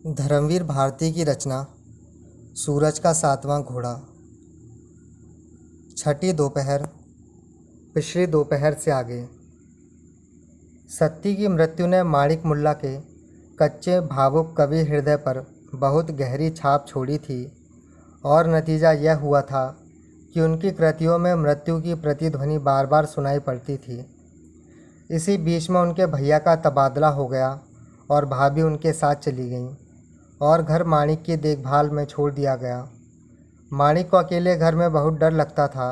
धर्मवीर भारती की रचना सूरज का सातवां घोड़ा। छठी दोपहर पिछली दोपहर से आगे। सत्ती की मृत्यु ने माणिक मुल्ला के कच्चे भावुक कवि हृदय पर बहुत गहरी छाप छोड़ी थी और नतीजा यह हुआ था कि उनकी कृतियों में मृत्यु की प्रतिध्वनि बार बार सुनाई पड़ती थी। इसी बीच में उनके भैया का तबादला हो गया और भाभी उनके साथ चली गईं और घर माणिक की देखभाल में छोड़ दिया गया। माणिक को अकेले घर में बहुत डर लगता था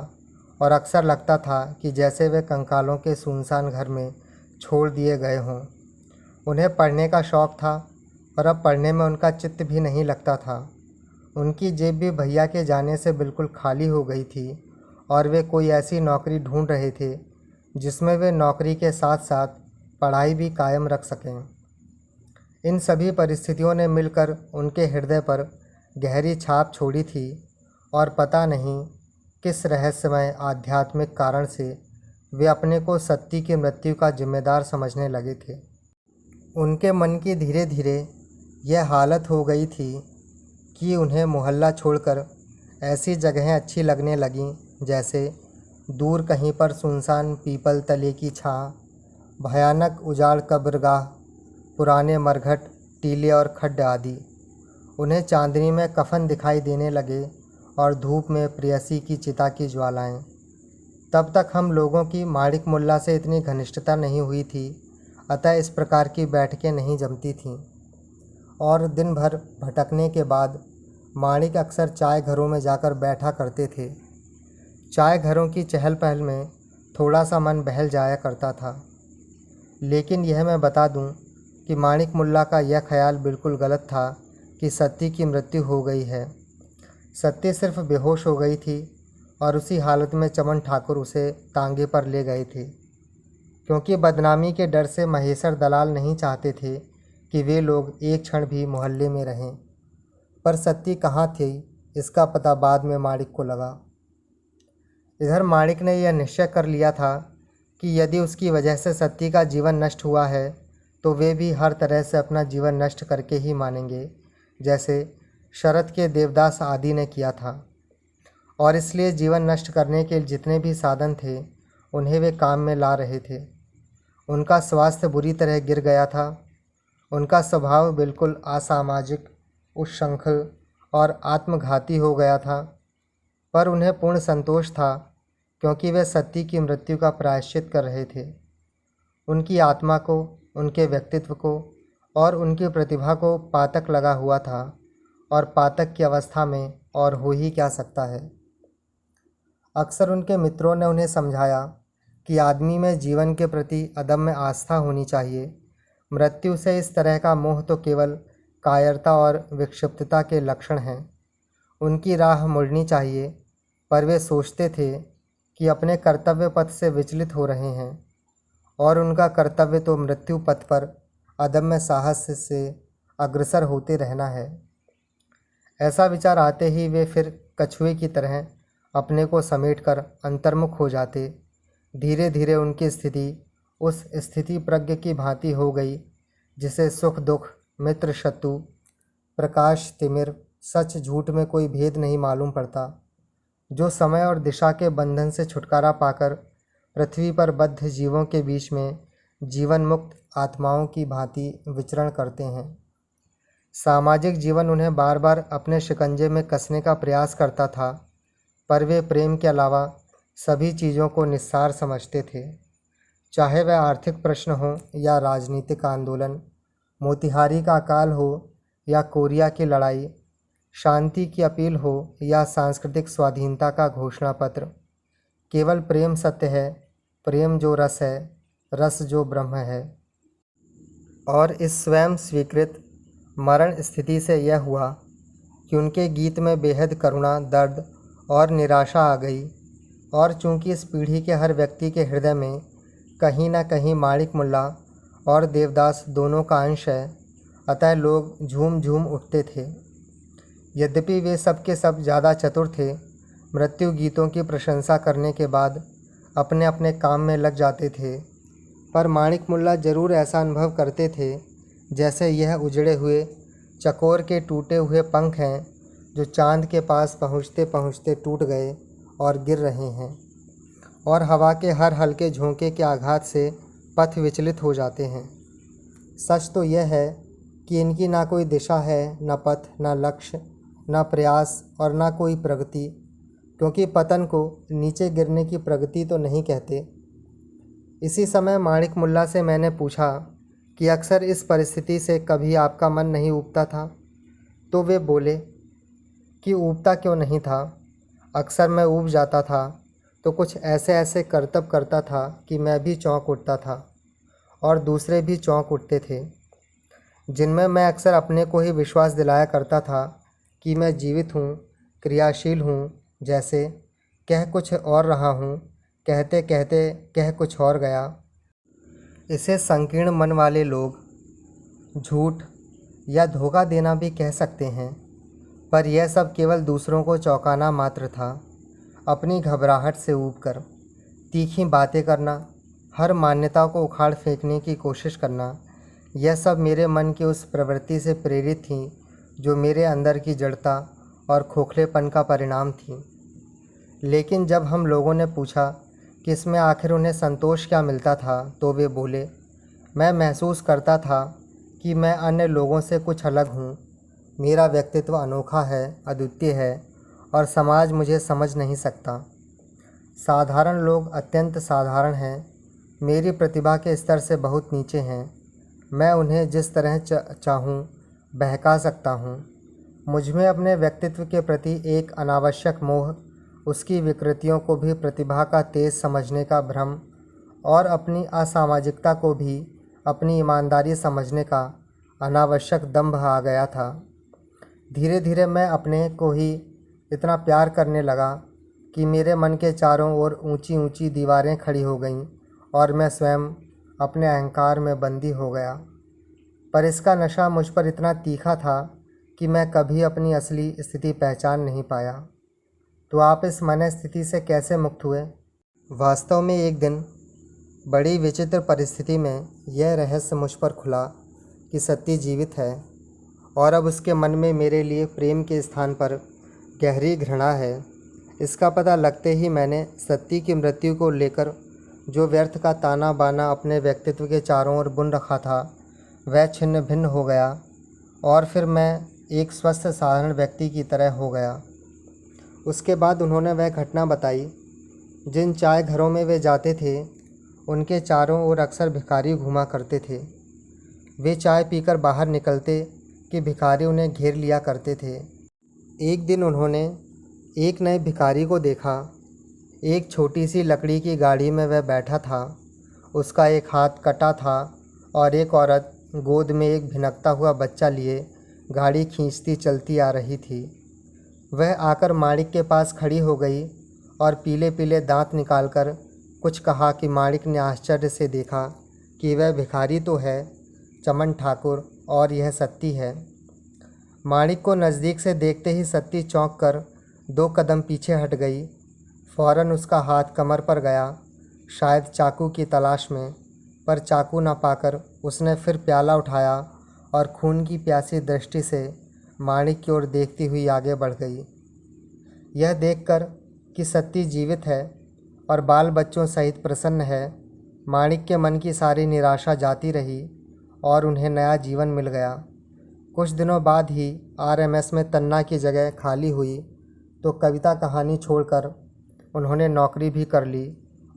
और अक्सर लगता था कि जैसे वे कंकालों के सुनसान घर में छोड़ दिए गए हों। उन्हें पढ़ने का शौक़ था पर अब पढ़ने में उनका चित्त भी नहीं लगता था। उनकी जेब भी भैया के जाने से बिल्कुल खाली हो गई थी और वे कोई ऐसी नौकरी ढूंढ रहे थे जिसमें वे नौकरी के साथ साथ पढ़ाई भी कायम रख सकें। इन सभी परिस्थितियों ने मिलकर उनके हृदय पर गहरी छाप छोड़ी थी और पता नहीं किस रहस्यमय आध्यात्मिक कारण से वे अपने को सत्ती की मृत्यु का जिम्मेदार समझने लगे थे। उनके मन की धीरे धीरे यह हालत हो गई थी कि उन्हें मोहल्ला छोड़कर ऐसी जगहें अच्छी लगने लगीं जैसे दूर कहीं पर सुनसान पीपल तले की छाँ, भयानक उजाड़ कब्रगाह, पुराने मरघट, टीले और खड्ड आदि। उन्हें चांदनी में कफन दिखाई देने लगे और धूप में प्रेयसी की चिता की ज्वालाएं। तब तक हम लोगों की माणिक मुल्ला से इतनी घनिष्ठता नहीं हुई थी, अतः इस प्रकार की बैठकें नहीं जमती थीं। और दिन भर भटकने के बाद माणिक अक्सर चाय घरों में जाकर बैठा करते थे। चाय घरों की चहल पहल में थोड़ा सा मन बहल जाया करता था। लेकिन यह मैं बता दूं कि माणिक मुल्ला का यह ख्याल बिल्कुल गलत था कि सत्ती की मृत्यु हो गई है। सत्ती सिर्फ बेहोश हो गई थी और उसी हालत में चमन ठाकुर उसे तांगे पर ले गए थे, क्योंकि बदनामी के डर से महेश्वर दलाल नहीं चाहते थे कि वे लोग एक क्षण भी मोहल्ले में रहें। पर सत्ती कहाँ थी इसका पता बाद में माणिक को लगा। इधर माणिक ने यह निश्चय कर लिया था कि यदि उसकी वजह से सत्ती का जीवन नष्ट हुआ है तो वे भी हर तरह से अपना जीवन नष्ट करके ही मानेंगे, जैसे शरत के देवदास आदि ने किया था। और इसलिए जीवन नष्ट करने के जितने भी साधन थे उन्हें वे काम में ला रहे थे। उनका स्वास्थ्य बुरी तरह गिर गया था। उनका स्वभाव बिल्कुल असामाजिक, उच्छृंखल और आत्मघाती हो गया था। पर उन्हें पूर्ण संतोष था क्योंकि वे सत्ती की मृत्यु का प्रायश्चित कर रहे थे। उनकी आत्मा को, उनके व्यक्तित्व को और उनकी प्रतिभा को पातक लगा हुआ था और पातक की अवस्था में और हो ही क्या सकता है। अक्सर उनके मित्रों ने उन्हें समझाया कि आदमी में जीवन के प्रति अदम्य आस्था होनी चाहिए। मृत्यु से इस तरह का मोह तो केवल कायरता और विक्षिप्तता के लक्षण हैं। उनकी राह मुड़नी चाहिए, पर वे सोचते थे कि अपने कर्तव्य पथ से विचलित हो रहे हैं और उनका कर्तव्य तो मृत्यु पथ पर अदम्य साहस से अग्रसर होते रहना है। ऐसा विचार आते ही वे फिर कछुए की तरह अपने को समेटकर अंतर्मुख हो जाते। धीरे धीरे उनकी स्थिति उस स्थिति प्रज्ञ की भांति हो गई जिसे सुख दुख, मित्र शत्रु, प्रकाश तिमिर, सच झूठ में कोई भेद नहीं मालूम पड़ता, जो समय और दिशा के बंधन से छुटकारा पाकर पृथ्वी पर बद्ध जीवों के बीच में जीवन मुक्त आत्माओं की भांति विचरण करते हैं। सामाजिक जीवन उन्हें बार बार अपने शिकंजे में कसने का प्रयास करता था, पर वे प्रेम के अलावा सभी चीज़ों को निस्सार समझते थे। चाहे वह आर्थिक प्रश्न हो या राजनीतिक आंदोलन, मोतिहारी का अकाल हो या कोरिया की लड़ाई, शांति की अपील हो या सांस्कृतिक स्वाधीनता का घोषणा पत्र, केवल प्रेम सत्य है, प्रेम जो रस है, रस जो ब्रह्म है। और इस स्वयं स्वीकृत मरण स्थिति से यह हुआ कि उनके गीत में बेहद करुणा, दर्द और निराशा आ गई। और चूंकि इस पीढ़ी के हर व्यक्ति के हृदय में कहीं न कहीं माणिक मुल्ला और देवदास दोनों का अंश है, अतः लोग झूम झूम उठते थे। यद्यपि वे सब के सब ज़्यादा चतुर थे, मृत्यु गीतों की प्रशंसा करने के बाद अपने अपने काम में लग जाते थे। पर माणिक मुल्ला ज़रूर ऐसा अनुभव करते थे जैसे यह उजड़े हुए चकोर के टूटे हुए पंख हैं जो चांद के पास पहुँचते पहुँचते टूट गए और गिर रहे हैं, और हवा के हर हल्के झोंके के आघात से पथ विचलित हो जाते हैं। सच तो यह है कि इनकी ना कोई दिशा है, न पथ, न लक्ष्य, न प्रयास और न कोई प्रगति, क्योंकि पतन को नीचे गिरने की प्रगति तो नहीं कहते। इसी समय माणिक मुल्ला से मैंने पूछा कि अक्सर इस परिस्थिति से कभी आपका मन नहीं ऊबता था? तो वे बोले कि ऊबता क्यों नहीं था, अक्सर मैं ऊब जाता था तो कुछ ऐसे ऐसे करतब करता था कि मैं भी चौंक उठता था और दूसरे भी चौंक उठते थे, जिनमें मैं अक्सर अपने को ही विश्वास दिलाया करता था कि मैं जीवित हूँ, क्रियाशील हूँ, जैसे कह कुछ और रहा हूँ, कहते कहते कह कुछ और गया। इसे संकीर्ण मन वाले लोग झूठ या धोखा देना भी कह सकते हैं, पर यह सब केवल दूसरों को चौंकाना मात्र था। अपनी घबराहट से ऊबकर तीखी बातें करना, हर मान्यता को उखाड़ फेंकने की कोशिश करना, यह सब मेरे मन की उस प्रवृत्ति से प्रेरित थी जो मेरे अंदर की जड़ता और खोखलेपन का परिणाम थी। लेकिन जब हम लोगों ने पूछा कि इसमें आखिर उन्हें संतोष क्या मिलता था, तो वे बोले, मैं महसूस करता था कि मैं अन्य लोगों से कुछ अलग हूँ, मेरा व्यक्तित्व अनोखा है, अद्वितीय है और समाज मुझे समझ नहीं सकता। साधारण लोग अत्यंत साधारण हैं, मेरी प्रतिभा के स्तर से बहुत नीचे हैं, मैं उन्हें जिस तरह चाहूँ बहका सकता हूँ। मुझमें अपने व्यक्तित्व के प्रति एक अनावश्यक मोह, उसकी विकृतियों को भी प्रतिभा का तेज समझने का भ्रम और अपनी असामाजिकता को भी अपनी ईमानदारी समझने का अनावश्यक दंभ आ गया था। धीरे धीरे मैं अपने को ही इतना प्यार करने लगा कि मेरे मन के चारों ओर ऊंची ऊंची दीवारें खड़ी हो गईं और मैं स्वयं अपने अहंकार में बंदी हो गया। पर इसका नशा मुझ पर इतना तीखा था कि मैं कभी अपनी असली स्थिति पहचान नहीं पाया। तो आप इस मन स्थिति से कैसे मुक्त हुए? वास्तव में एक दिन बड़ी विचित्र परिस्थिति में यह रहस्य मुझ पर खुला कि सत्ती जीवित है और अब उसके मन में मेरे लिए प्रेम के स्थान पर गहरी घृणा है। इसका पता लगते ही मैंने सत्ती की मृत्यु को लेकर जो व्यर्थ का ताना बाना अपने व्यक्तित्व के चारों ओर बुन रखा था, वह छिन्न भिन्न हो गया और फिर मैं एक स्वस्थ साधारण व्यक्ति की तरह हो गया। उसके बाद उन्होंने वह घटना बताई। जिन चाय घरों में वे जाते थे, उनके चारों ओर अक्सर भिखारी घूमा करते थे। वे चाय पीकर बाहर निकलते कि भिखारी उन्हें घेर लिया करते थे। एक दिन उन्होंने एक नए भिखारी को देखा। एक छोटी सी लकड़ी की गाड़ी में वह बैठा था, उसका एक हाथ कटा था और एक औरत गोद में एक भिनकता हुआ बच्चा लिए गाड़ी खींचती चलती आ रही थी। वह आकर माणिक के पास खड़ी हो गई और पीले पीले दांत निकालकर कुछ कहा कि माणिक ने आश्चर्य से देखा कि वह भिखारी तो है, चमन ठाकुर, और यह सत्ती है। माणिक को नज़दीक से देखते ही सत्ती चौंक कर 2 कदम पीछे हट गई। फ़ौरन उसका हाथ कमर पर गया, शायद चाकू की तलाश में, पर चाकू न पाकर उसने फिर प्याला उठाया और खून की प्यासी दृष्टि से माणिक की ओर देखती हुई आगे बढ़ गई। यह देखकर कि सत्ती जीवित है और बाल बच्चों सहित प्रसन्न है, माणिक के मन की सारी निराशा जाती रही और उन्हें नया जीवन मिल गया। कुछ दिनों बाद ही RMS में तन्ना की जगह खाली हुई तो कविता कहानी छोड़कर उन्होंने नौकरी भी कर ली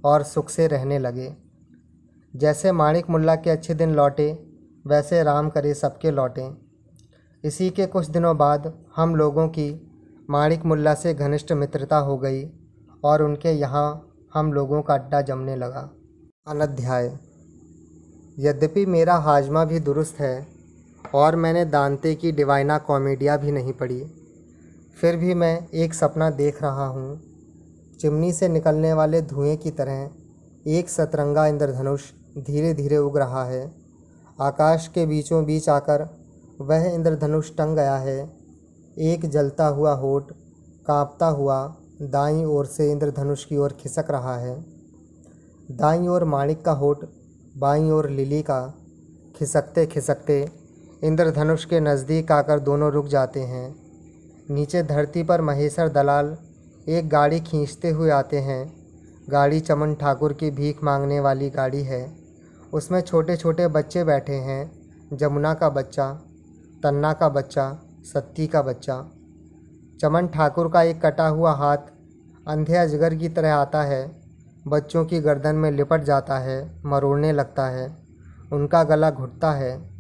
और सुख से रहने लगे। जैसे माणिक मुल्ला के अच्छे दिन लौटे, वैसे राम करे सबके लौटें। इसी के कुछ दिनों बाद हम लोगों की माणिक मुल्ला से घनिष्ठ मित्रता हो गई और उनके यहाँ हम लोगों का अड्डा जमने लगा। अनध्याय। यद्यपि मेरा हाजमा भी दुरुस्त है और मैंने दांते की डिवाइना कॉमेडिया भी नहीं पढ़ी, फिर भी मैं एक सपना देख रहा हूँ। चिमनी से निकलने वाले धुएं की तरह एक सतरंगा इंद्रधनुष धीरे धीरे उग रहा है। आकाश के बीचों बीच आकर वह इंद्रधनुष टंग गया है। एक जलता हुआ होठ कांपता हुआ दाईं ओर से इंद्रधनुष की ओर खिसक रहा है। दाईं ओर माणिक का होठ, बाईं ओर लिली का। खिसकते खिसकते इंद्रधनुष के नज़दीक आकर दोनों रुक जाते हैं। नीचे धरती पर महेश्वर दलाल एक गाड़ी खींचते हुए आते हैं। गाड़ी चमन ठाकुर की भीख मांगने वाली गाड़ी है। उसमें छोटे छोटे बच्चे बैठे हैं। जमुना का बच्चा, तन्ना का बच्चा, सत्ती का बच्चा। चमन ठाकुर का एक कटा हुआ हाथ अंधे अजगर की तरह आता है, बच्चों की गर्दन में लिपट जाता है, मरोड़ने लगता है। उनका गला घुटता है।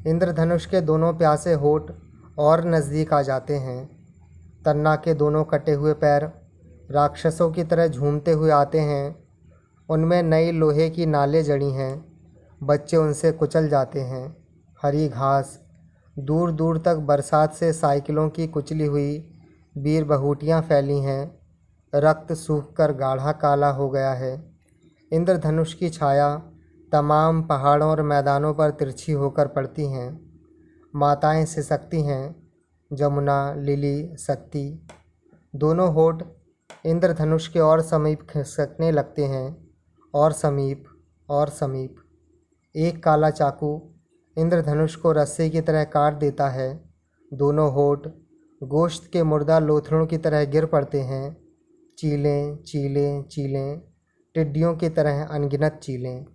इंद्रधनुष के दोनों प्यासे होठ और नज़दीक आ जाते हैं। तन्ना के दोनों कटे हुए पैर राक्षसों की तरह झूमते हुए आते हैं। उनमें नई लोहे की नालें जड़ी हैं। बच्चे उनसे कुचल जाते हैं। हरी घास, दूर दूर तक बरसात से साइकिलों की कुचली हुई बीर बहूटियाँ फैली हैं। रक्त सूखकर गाढ़ा काला हो गया है। इंद्रधनुष की छाया तमाम पहाड़ों और मैदानों पर तिरछी होकर पड़ती हैं। माताएं सिसकती हैं, जमुना, लिली, सत्ती। दोनों होठ इंद्रधनुष के और समीप खिसकने लगते हैं, और समीप और समीप। एक काला चाकू इंद्रधनुष को रस्से की तरह काट देता है। दोनों होठ गोश्त के मुर्दा लोथड़ों की तरह गिर पड़ते हैं। चीलें चीलें चीलें, टिड्डियों की तरह अनगिनत चीलें।